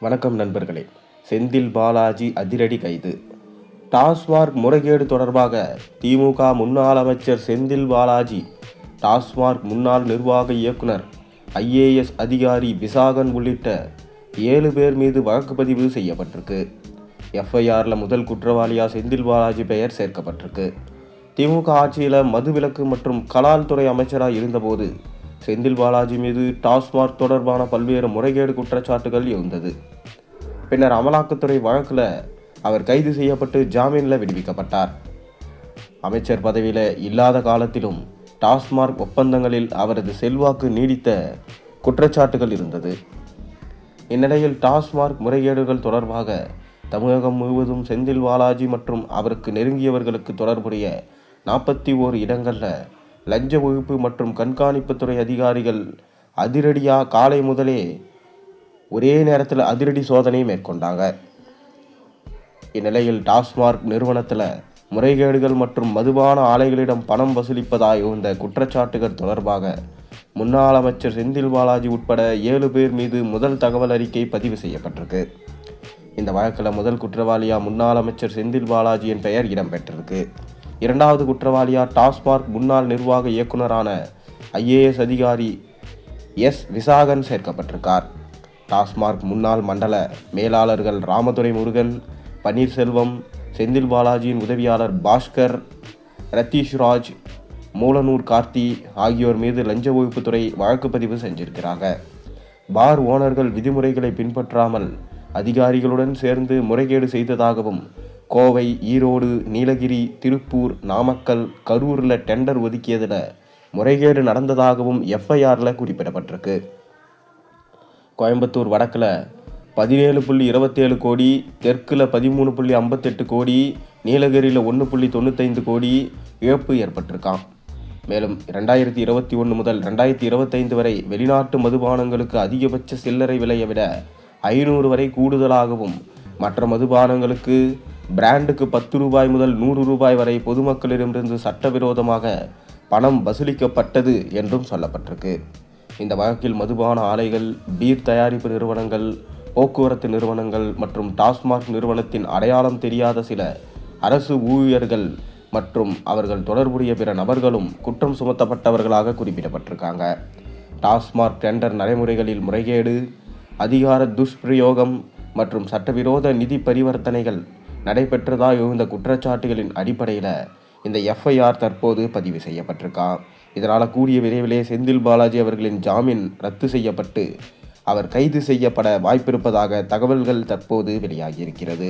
வணக்கம் நண்பர்களே. செந்தில் பாலாஜி அதிரடி கைது. டாஸ்மாக் முறைகேடு தொடர்பாக திமுக முன்னாள் அமைச்சர் செந்தில் பாலாஜி, டாஸ்மாக் முன்னாள் நிர்வாக இயக்குனர், ஐஏஎஸ் அதிகாரி விசாகன் உள்ளிட்ட 7 பேர் மீது வழக்கு பதிவு செய்யப்பட்டிருக்கு. எஃப்ஐஆரில் முதல் குற்றவாளியா செந்தில் பாலாஜி பெயர் சேர்க்கப்பட்டிருக்கு. திமுக ஆட்சியில் மதுவிலக்கு மற்றும் கலால் துறை அமைச்சராக இருந்தபோது செந்தில் பாலாஜி மீது டாஸ்மாக் தொடர்பான பல்வேறு முறைகேடு குற்றச்சாட்டுகள் இருந்தது. பின்னர் அமலாக்கத்துறை வழக்கில் அவர் கைது செய்யப்பட்டு ஜாமீனில் விடுவிக்கப்பட்டார். அமைச்சர் பதவியில் இல்லாத காலத்திலும் டாஸ்மாக் ஒப்பந்தங்களில் அவரது செல்வாக்கு நீடித்த குற்றச்சாட்டுகள் இருந்தது. இந்நிலையில் டாஸ்மாக் முறைகேடுகள் தொடர்பாக தமிழகம் முழுவதும் செந்தில் பாலாஜி மற்றும் அவருக்கு நெருங்கியவர்களுக்கு தொடர்புடைய 41 இடங்களில் லஞ்ச ஒழிப்பு மற்றும் கண்காணிப்புத்துறை அதிகாரிகள் அதிரடியாக காலை முதலே ஒரே நேரத்தில் அதிரடி சோதனை மேற்கொண்டாங்க. இந்நிலையில் டாஸ்மாக் நிறுவனத்தில் முறைகேடுகள் மற்றும் மதுபான ஆலைகளிடம் பணம் வசூலிப்பதாய் இருந்த குற்றச்சாட்டுகள் தொடர்பாக முன்னாள் அமைச்சர் செந்தில் பாலாஜி உட்பட 7 பேர் மீது முதல் தகவல் அறிக்கை பதிவு செய்யப்பட்டிருக்கு. இந்த வழக்கில் முதல் குற்றவாளியா முன்னாள் அமைச்சர் செந்தில் பாலாஜியின் பெயர் இடம்பெற்றிருக்கு. இரண்டாவது குற்றவாளியா டாஸ்மாக் முன்னாள் நிர்வாக இயக்குனரான ஐஏஎஸ் அதிகாரி விசாகன் சேர்க்கப்பட்டிருக்கார். டாஸ்மாக் முன்னாள் மண்டல மேலாளர்கள் ராமதுரை முருகன், பன்னீர்செல்வம், செந்தில் பாலாஜியின் உதவியாளர் பாஸ்கர், ரத்தீஷ்ராஜ், மூலனூர் கார்த்தி ஆகியோர் மீது லஞ்ச ஒழிப்புத்துறை வழக்கு பதிவு செஞ்சிருக்கிறாங்க. பார் ஓனர்கள் விதிமுறைகளை பின்பற்றாமல் அதிகாரிகளுடன் சேர்ந்து முறைகேடு செய்ததாகவும், கோவை, ஈரோடு, நீலகிரி, திருப்பூர், நாமக்கல், கரூரில் டெண்டர் ஒதுக்கியதில் முறைகேடு நடந்ததாகவும் எஃப்ஐஆரில் குறிப்பிடப்பட்டிருக்கு. கோயம்புத்தூர் வடக்கில் 17.27 கோடி, தெற்கில் 13.58 கோடி, நீலகிரியில் 1.95 கோடி இழப்பு ஏற்பட்டிருக்கான். மேலும் 2021 முதல் 2025 வரை வெளிநாட்டு மதுபானங்களுக்கு அதிகபட்ச சில்லறை விலையை விட 500 வரை கூடுதலாகவும், மற்ற மதுபானங்களுக்கு பிராண்டுக்கு 10 ரூபாய் முதல் 100 ரூபாய் வரை பொதுமக்களிடமிருந்து சட்டவிரோதமாக பணம் வசூலிக்கப்பட்டது என்றும் சொல்லப்பட்டிருக்கு. இந்த வழக்கில் மதுபான ஆலைகள், பீர் தயாரிப்பு நிறுவனங்கள், போக்குவரத்து நிறுவனங்கள் மற்றும் டாஸ்மாக் நிறுவனத்தின் அடையாளம் தெரியாத சில அரசு ஊழியர்கள் மற்றும் அவர்கள் தொடர்புடைய பிற நபர்களும் குற்றம் சுமத்தப்பட்டவர்களாக குறிப்பிடப்பட்டிருக்காங்க. டாஸ்மாக் டெண்டர் நடைமுறைகளில் முறைகேடு, அதிகார துஷ்பிரயோகம் மற்றும் சட்டவிரோத நிதி பரிவர்த்தனைகள் நடைபெற்றதாக எழுந்த குற்றச்சாட்டுகளின் அடிப்படையில் இந்த எஃப்ஐஆர் தற்போது பதிவு செய்யப்பட்டிருக்கான். இதனால் கூடிய விரைவிலே செந்தில் பாலாஜி அவர்களின் ஜாமீன் ரத்து செய்யப்பட்டு அவர் கைது செய்யப்பட வாய்ப்பிருப்பதாக தகவல்கள் தற்போது வெளியாகியிருக்கிறது.